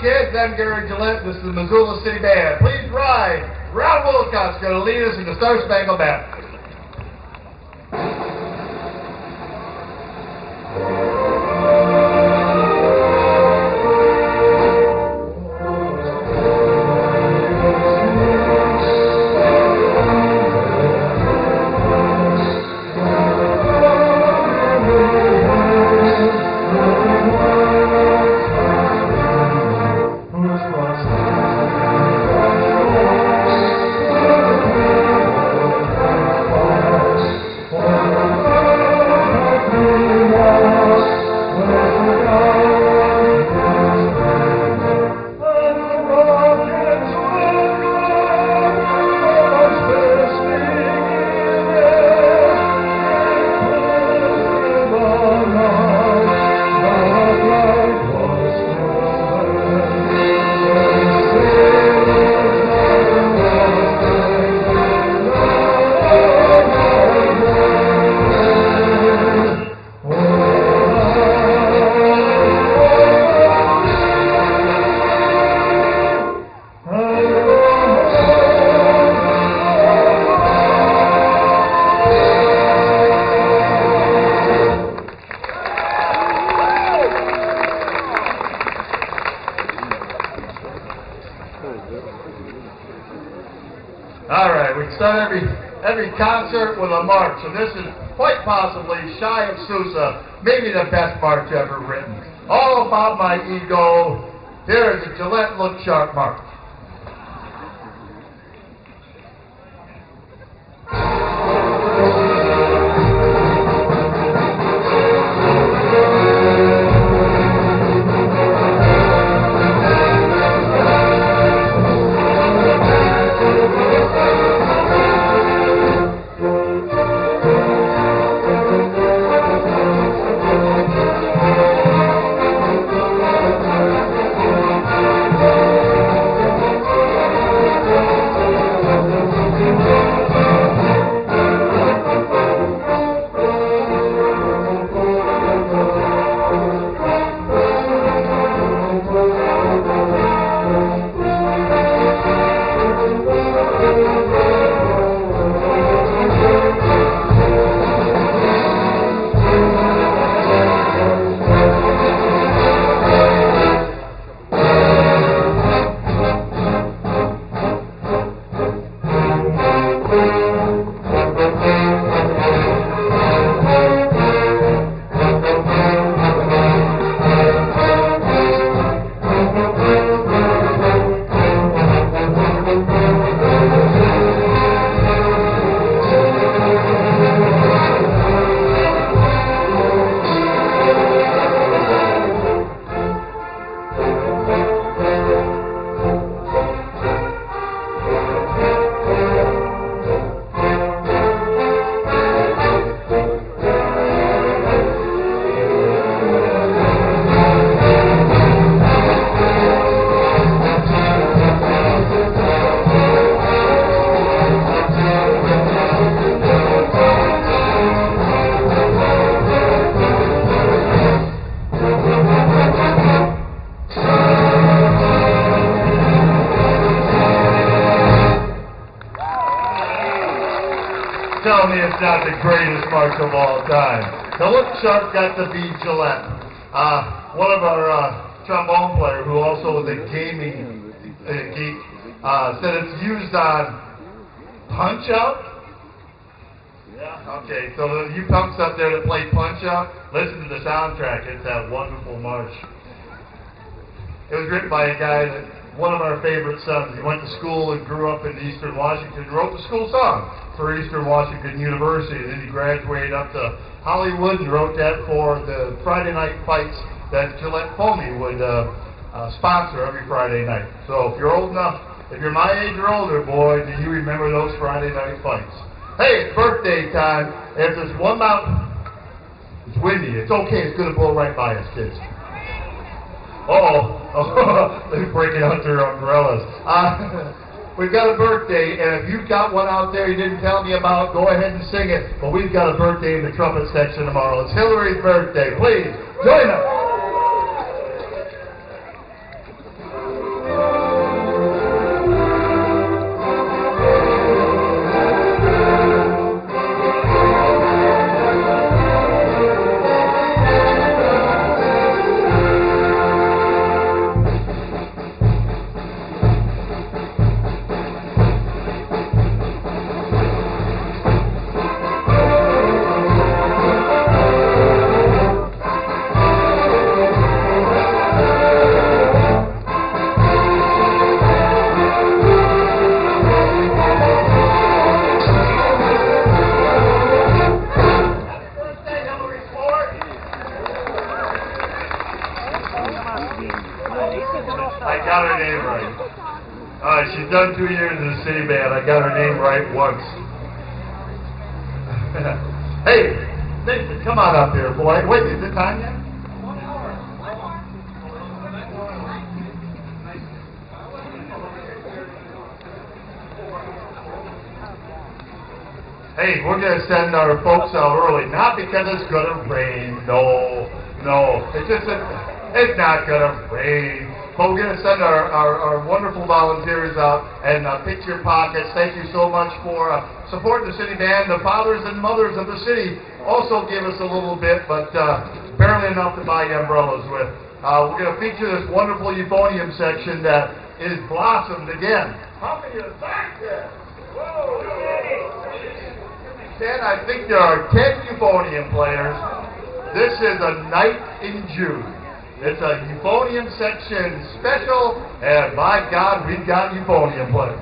kids. I'm Gary Gillet. This is the Missoula City Band. Please ride. Ron Wilcott's going to lead us in the Star Spangled Banner. All right, we start every concert with a march, and this is quite possibly, shy of Sousa, maybe the best march ever written. All About My Ego. Here is the Gillette Look Sharp March. Tell me it's not the greatest march of all time. The Look Sharp got to be Gillette. One of our trombone player, who also was a gaming geek, said it's used on Punch-Out. Yeah. Okay, so you punks up there that play Punch-Out, listen to the soundtrack. It's that wonderful march. It was written by a guy that, one of our favorite sons. He went to school and grew up in Eastern Washington, wrote the school song for Eastern Washington University, and then he graduated up to Hollywood and wrote that for the Friday night fights that Gillette Foamy would sponsor every Friday night. So if you're old enough, if you're my age or older, boy, do you remember those Friday night fights? Hey, it's birthday time. If there's one mountain, it's windy. It's okay. It's going to blow right by us, kids. They're breaking out their umbrellas. We've got a birthday, and if you've got one out there you didn't tell me about, go ahead and sing it. But we've got a birthday in the trumpet section tomorrow. It's Hillary's birthday. Please, join us. I got her name right. She's done 2 years in the city band. I got her name right once. Hey, Nathan, come on up here, boy. Wait, is it time yet? Hey, we're going to send our folks out early, not because it's going to rain. No. It's not going to rain. But we're going to send our wonderful volunteers out and pick your pockets. Thank you so much for supporting the city band. The fathers and mothers of the city also give us a little bit, but barely enough to buy umbrellas with. We're going to feature this wonderful euphonium section that is blossomed again. How many are back there? Whoa! 10, I think there are 10 euphonium players. This is a night in June. It's a euphonium section special, and by God, we've got euphonium players.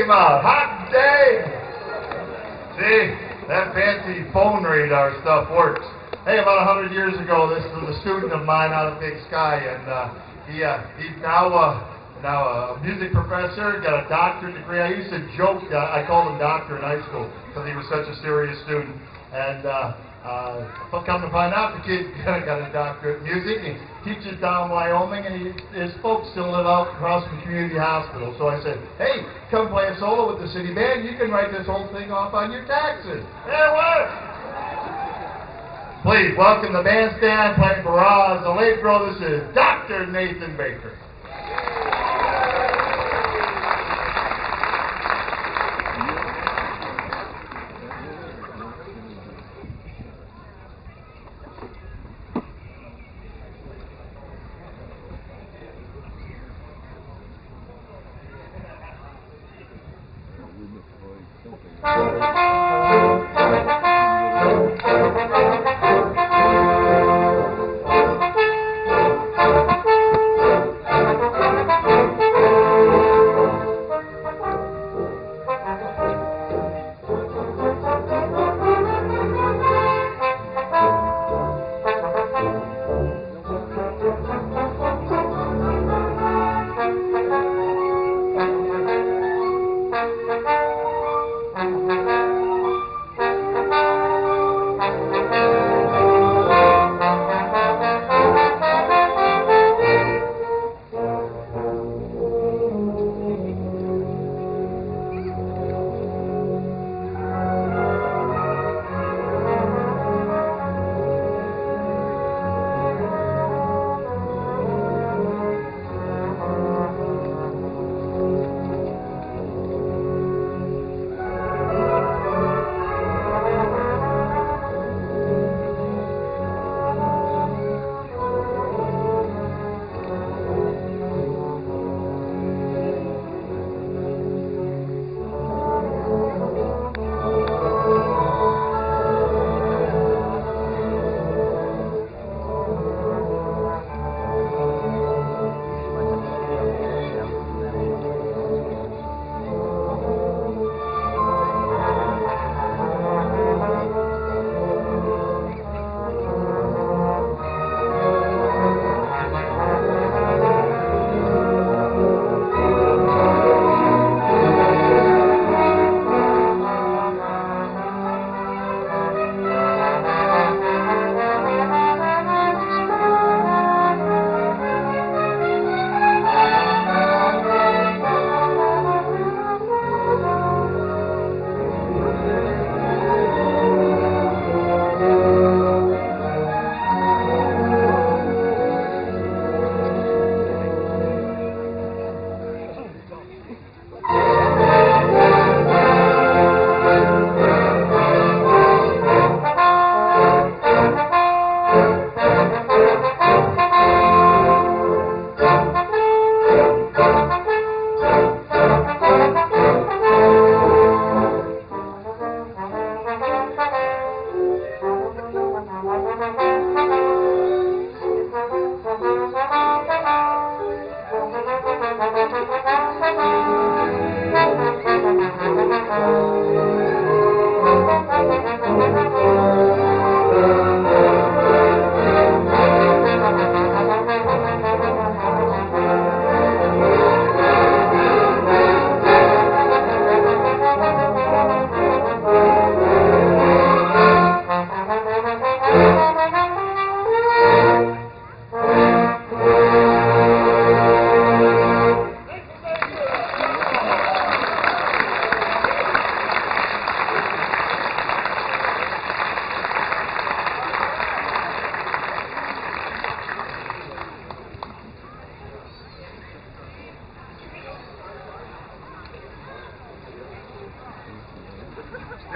him out. Hot day. See, that fancy phone radar stuff works. Hey, about 100 years ago, this was a student of mine out of Big Sky, and he's now a music professor, got a doctorate degree. I used to joke, I called him doctor in high school because he was such a serious student. And come to find out, the kid got a doctorate in music. He teaches down in Wyoming, and his folks still live out across from the community hospital. So I said, hey, come play a solo with the city band. You can write this whole thing off on your taxes. There it was. Please welcome the bandstand playing for Allegro. This is Dr. Nathan Baker.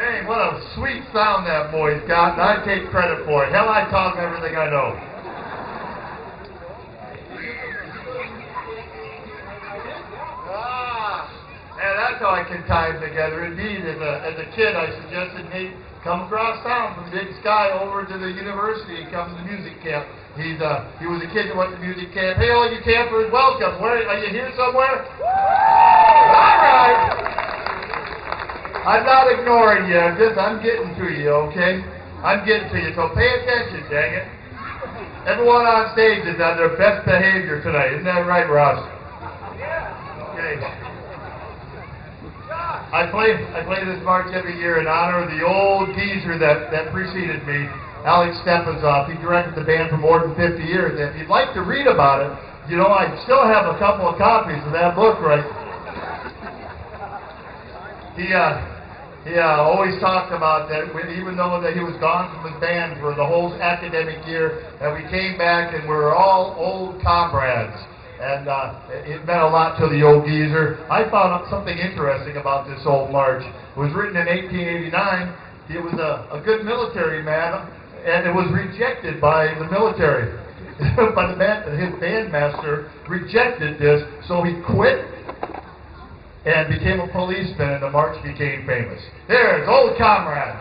Hey, what a sweet sound that boy's got, and I take credit for it. Hell, I taught him everything I know. And that's how I can tie them together. Indeed, as a kid, I suggested Nate come across town from Big Sky over to the university and come to the music camp. He was a kid that went to music camp. Hey, all you campers, welcome. Where are you here somewhere? All right. I'm not ignoring you. I'm getting to you, okay? I'm getting to you. So pay attention, dang it. Everyone on stage is on their best behavior tonight. Isn't that right, Ross? Okay. I play this march every year in honor of the old geezer that preceded me, Alex Stephenzoff. He directed the band for more than 50 years. And if you'd like to read about it, you know, I still have a couple of copies of that book, right? He always talked about that even though that he was gone from his band for the whole academic year, and we came back and we're all old comrades. And it meant a lot to the old geezer. I found out something interesting about this old march. It was written in 1889. He was a good military man, and it was rejected by the military. But his bandmaster rejected this, so he quit and became a policeman, and the march became famous. There's Old Comrades.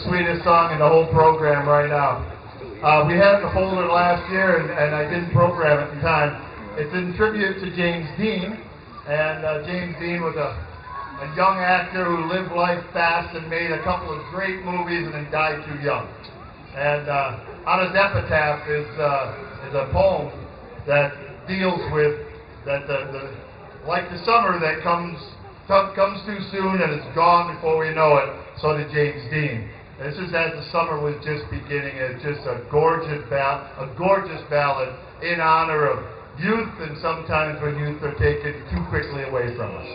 sweetest song in the whole program right now. We had the folder last year, and I didn't program it in time. It's in tribute to James Dean, and James Dean was a young actor who lived life fast and made a couple of great movies and then died too young. And on his epitaph is a poem that deals with that like the summer that comes too soon and it's gone before we know it. So did James Dean. This is as the summer was just beginning. It's just a gorgeous ballad in honor of youth, and sometimes when youth are taken too quickly away from us.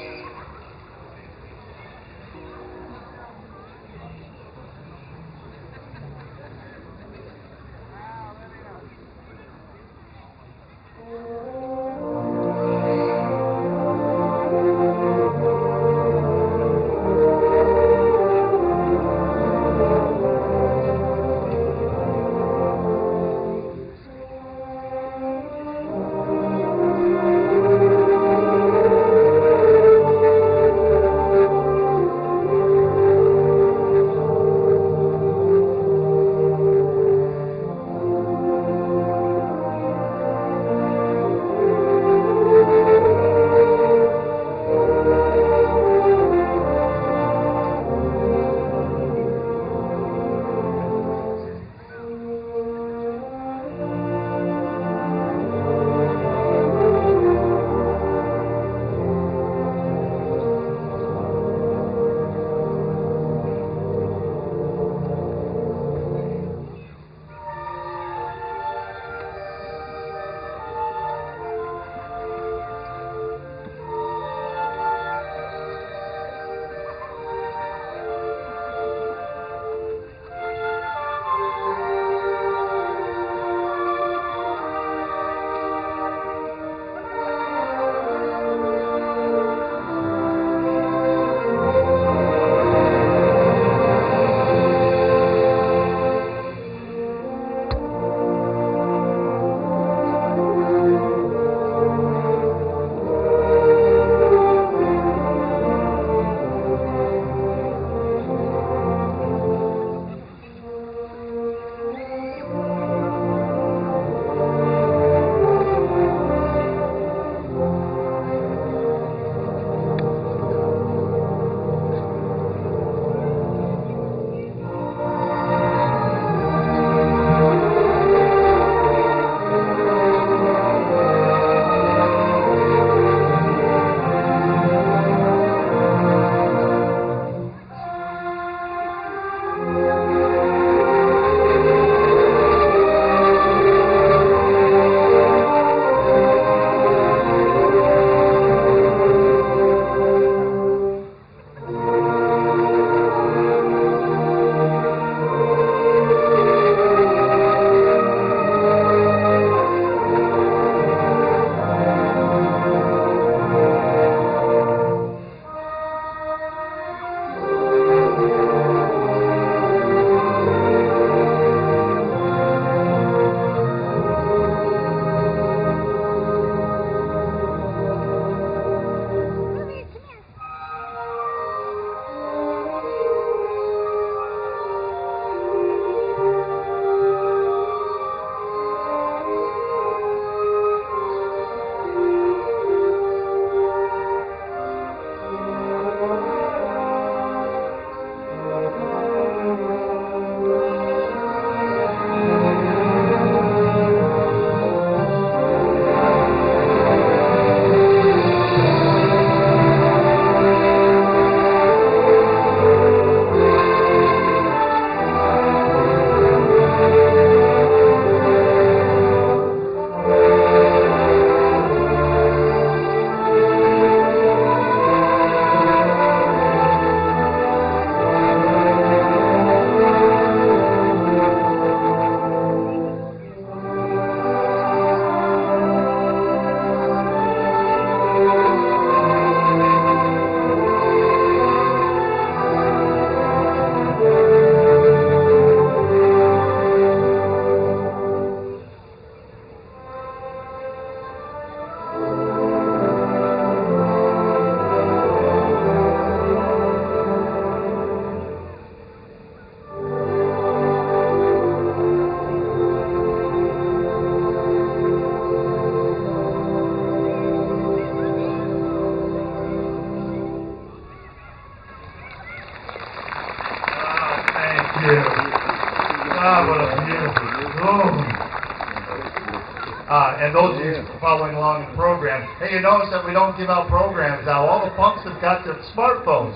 And those of you following along in the program, hey, you notice that we don't give out programs now. All the punks have got their smartphones.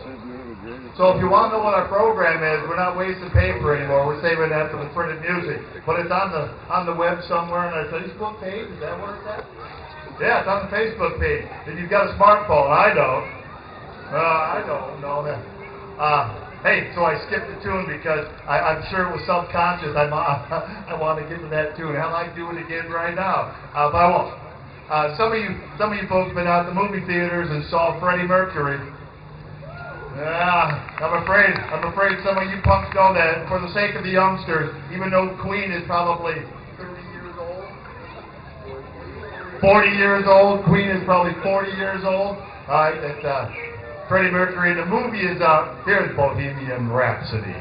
So if you want to know what our program is, we're not wasting paper anymore. We're saving that for the printed music. But it's on the web somewhere on our Facebook page. Is that where it's at? Yeah, it's on the Facebook page. If you've got a smartphone, I don't. I don't know that. Hey, so I skipped the tune because I'm sure it was subconscious. I want to get to that tune. I might do it again right now, but I won't. Some of you folks been out to movie theaters and saw Freddie Mercury. Yeah, I'm afraid some of you punks know that. For the sake of the youngsters, even though Queen is probably 30 years old, 40 years old, Queen is probably 40 years old. All right, Freddie Mercury. The movie is out. Here's Bohemian Rhapsody.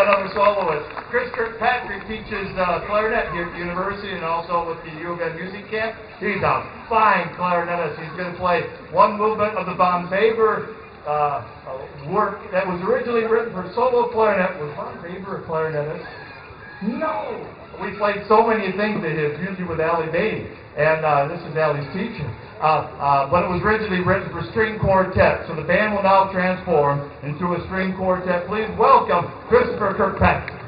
another soloist. Chris Kirkpatrick teaches clarinet here at the university and also with the U of M Music Camp. He's a fine clarinetist. He's going to play one movement of the Von Weber work that was originally written for solo clarinet. Was Von Weber a clarinetist? No! We played so many things to his, usually with Allie Beatty, and this is Allie's teacher. But it was originally written for string quartet, so the band will now transform into a string quartet. Please welcome Christopher Kirkpatrick.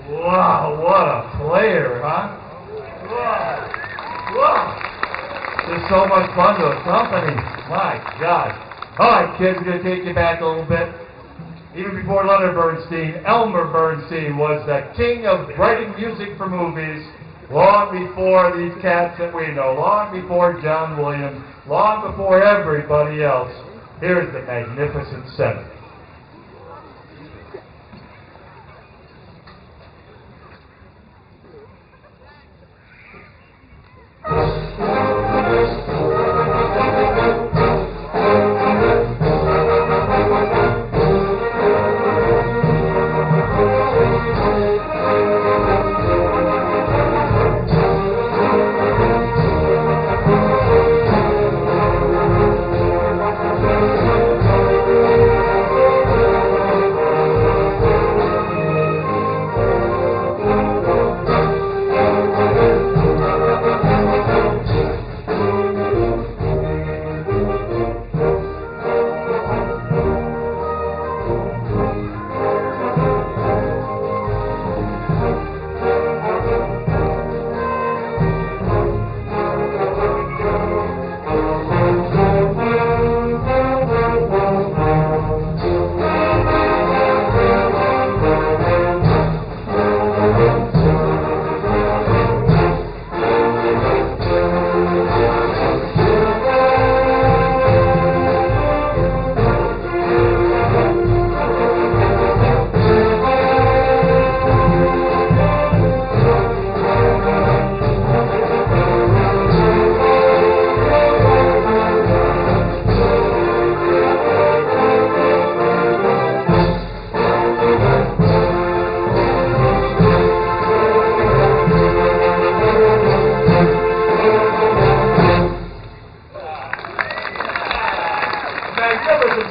Wow, what a player, huh? Wow. Wow. There's so much fun to accompany. My God. All right, kids, we're going to take you back a little bit. Even before Leonard Bernstein, Elmer Bernstein was the king of writing music for movies long before these cats that we know, long before John Williams, long before everybody else. Here's the Magnificent Seven.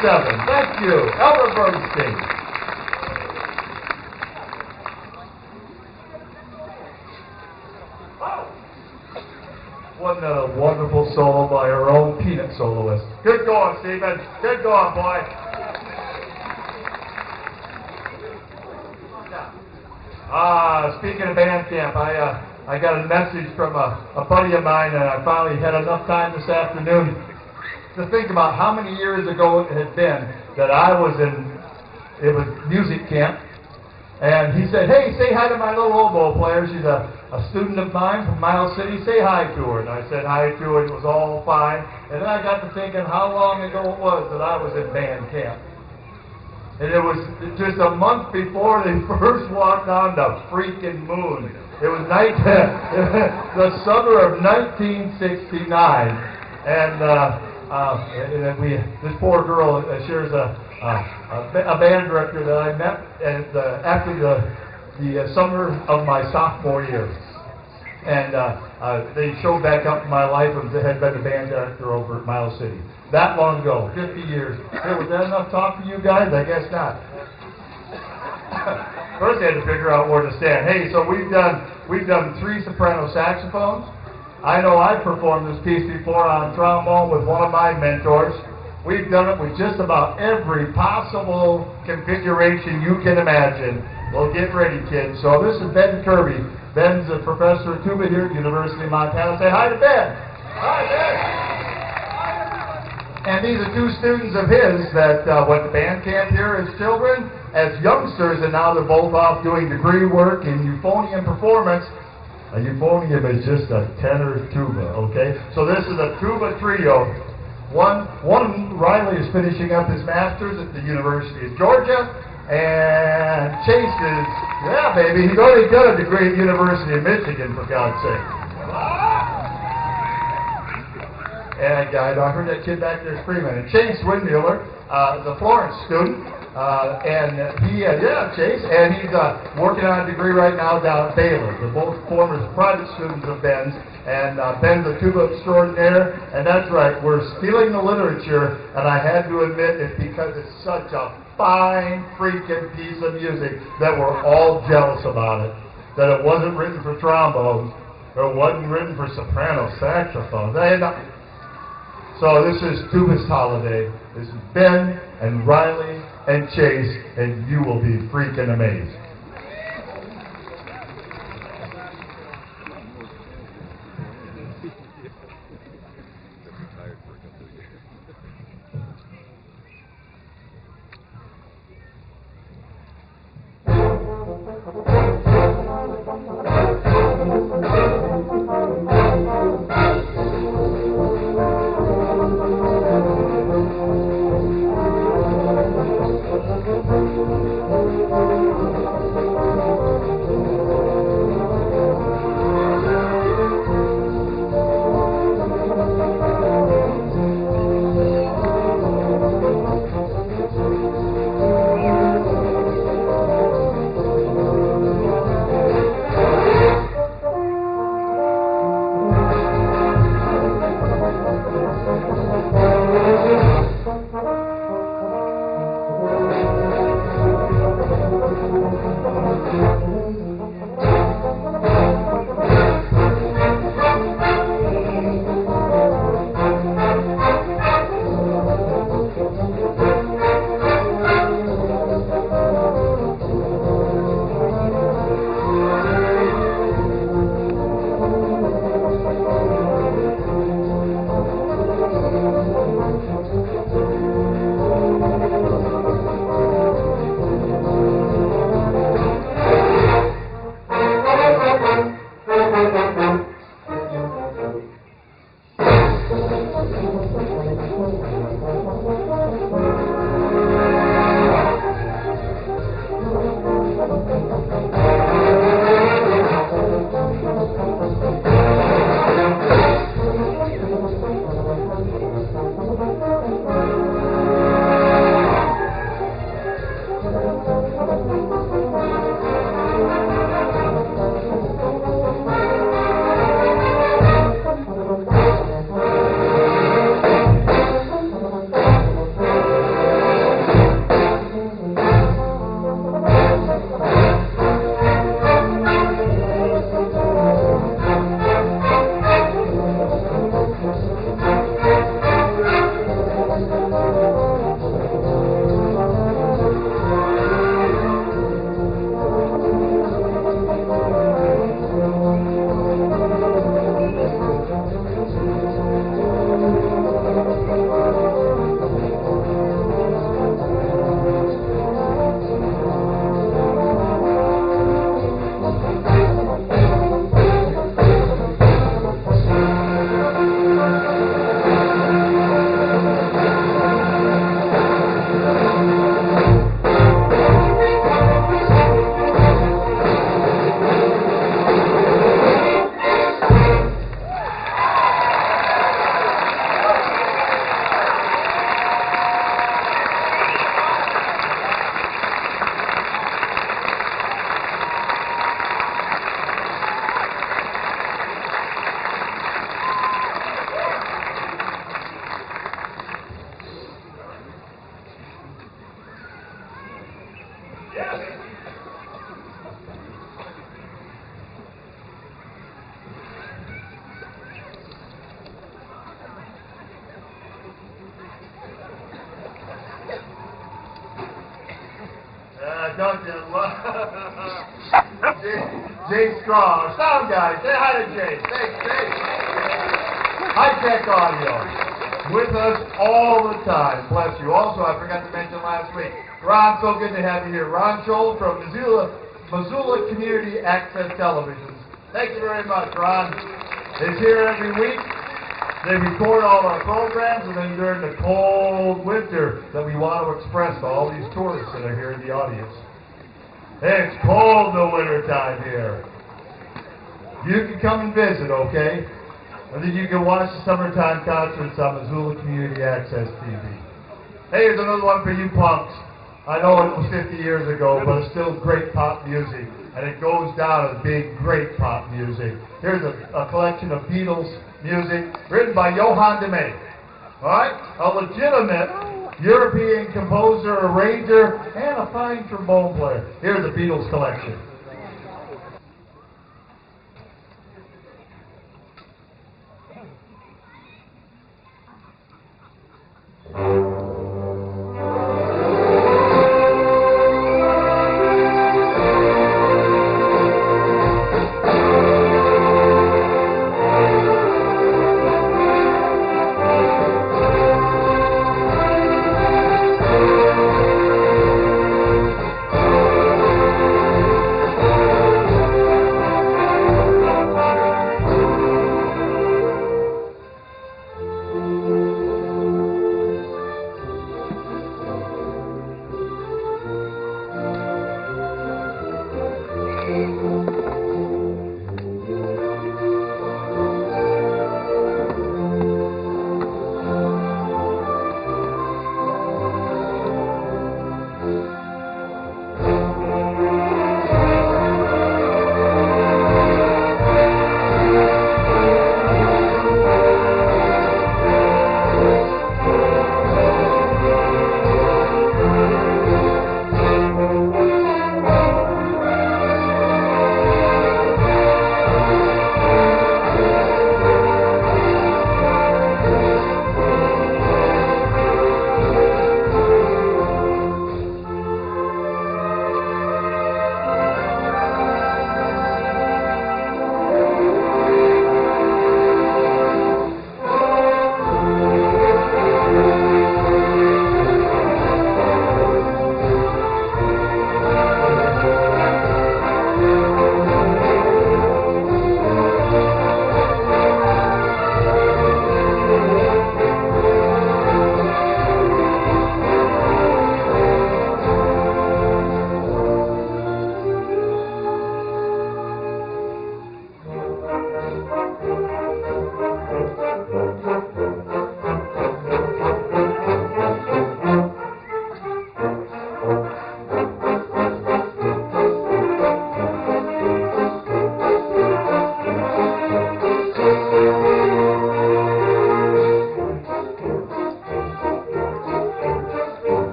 Seven. Thank you, Elmer Bernstein. Wasn't that a wonderful solo by our own peanut soloist? Good going, Stephen. Good going, boy. Speaking of band camp, I got a message from a buddy of mine, and I finally had enough time this afternoon to think about how many years ago it had been that I was it was music camp, and he said, hey, say hi to my little oboe player. She's a student of mine from Miles City. Say hi to her. And I said hi to her. It was all fine. And then I got to thinking how long ago it was that I was in band camp. And it was just a month before they first walked on the freaking moon. It was the summer of 1969. And this poor girl shares a band director that I met after the summer of my sophomore year, and they showed back up in my life and had been the band director over at Miles City. That long ago, 50 years. Hey, was that enough talk for you guys? I guess not. First, I had to figure out where to stand. Hey, so we've done 3 soprano saxophones. I know I've performed this piece before on trombone with one of my mentors. We've done it with just about every possible configuration you can imagine. Well, get ready, kids. So this is Ben Kirby. Ben's a professor of tuba here at the University of Montana. Say hi to Ben. Hi, Ben. And these are 2 students of his that went to band camp here as children, as youngsters, and now they're both off doing degree work in euphonium performance. A euphonium is just a tenor tuba, okay? So this is a tuba trio. One Riley is finishing up his master's at the University of Georgia, and Chase is, yeah, baby, he's already got a degree at the University of Michigan, for God's sake. And I heard that kid back there screaming. And Chase Windmuller, the Florence student, and he, Chase, and he's working on a degree right now down at Ballads. They're both former private students of Ben's, and Ben's a tuba extraordinaire, and that's right, we're stealing the literature, and I had to admit it's because it's such a fine freaking piece of music that we're all jealous about it, that it wasn't written for trombones, or it wasn't written for soprano saxophones. So this is Tuba's Holiday. This is Ben and Riley and Chase, and you will be freaking amazed. don't you? Jay Strong, sound guy. Say hi to Jay. Thanks, Jay. High-tech audio. With us all the time. Bless you. Also, I forgot to mention last week, Ron, so good to have you here. Ron Scholl from Missoula Community Access Television. Thank you very much, Ron. It's here every week. They record all our programs, and then during the cold winter that we want to express to all these tourists that are here in the audience. It's cold in the wintertime here. You can come and visit, okay? And then you can watch the summertime concerts on Missoula Community Access TV. Hey, here's another one for you punks. I know it was 50 years ago, but it's still great pop music. And it goes down as being great pop music. Here's a collection of Beatles music written by Johann de Meij. Alright? A legitimate European composer, arranger, and a fine trombone player. Here's the Beatles collection.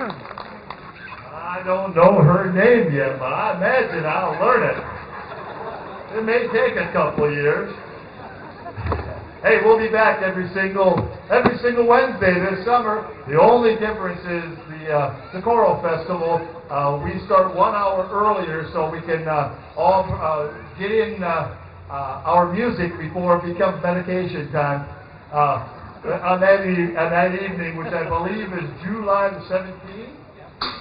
I don't know her name yet, but I imagine I'll learn it. It may take a couple of years. Hey, we'll be back every single Wednesday this summer. The only difference is the choral festival. We start 1 hour earlier so we can all get in our music before it becomes medication time. On that evening, which I believe is July the 17th.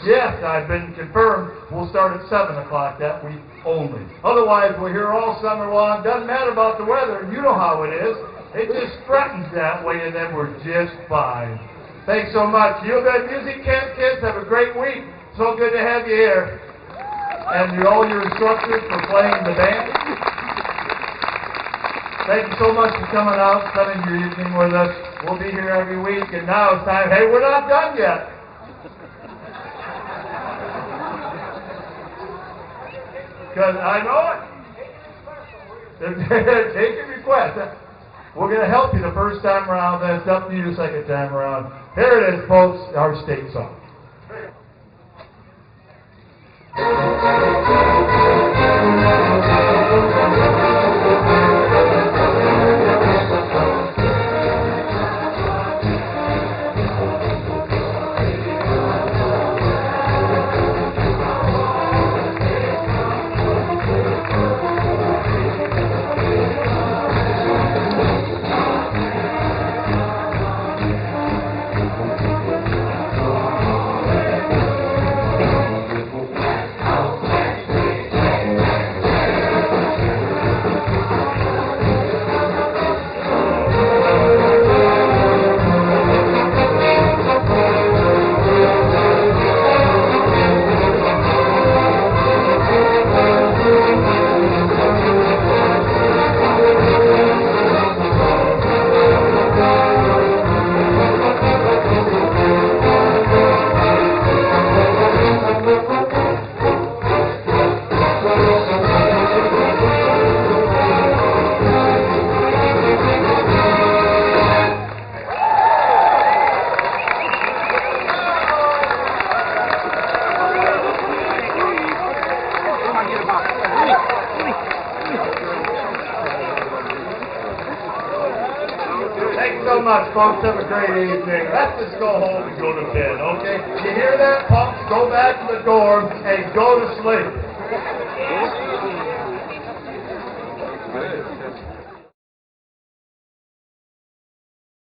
Yes, I've been confirmed. We'll start at 7 o'clock that week only. Otherwise, we're here all summer long. Doesn't matter about the weather. You know how it is. It just threatens that way, and then we're just fine. Thanks so much. You got music camp kids. Have a great week. So good to have you here. And all your instructors for playing the band. Thank you so much for coming out, spending your evening with us. We'll be here every week. And now it's time. Hey, we're not done yet. Because I know it. Take your request. We're going to help you the first time around, then it's up to you the second time around. Here it is, folks, our state song. Folks, have a great evening. Let's just go home and go to bed, okay? You hear that, punks? Go back to the dorm and go to sleep.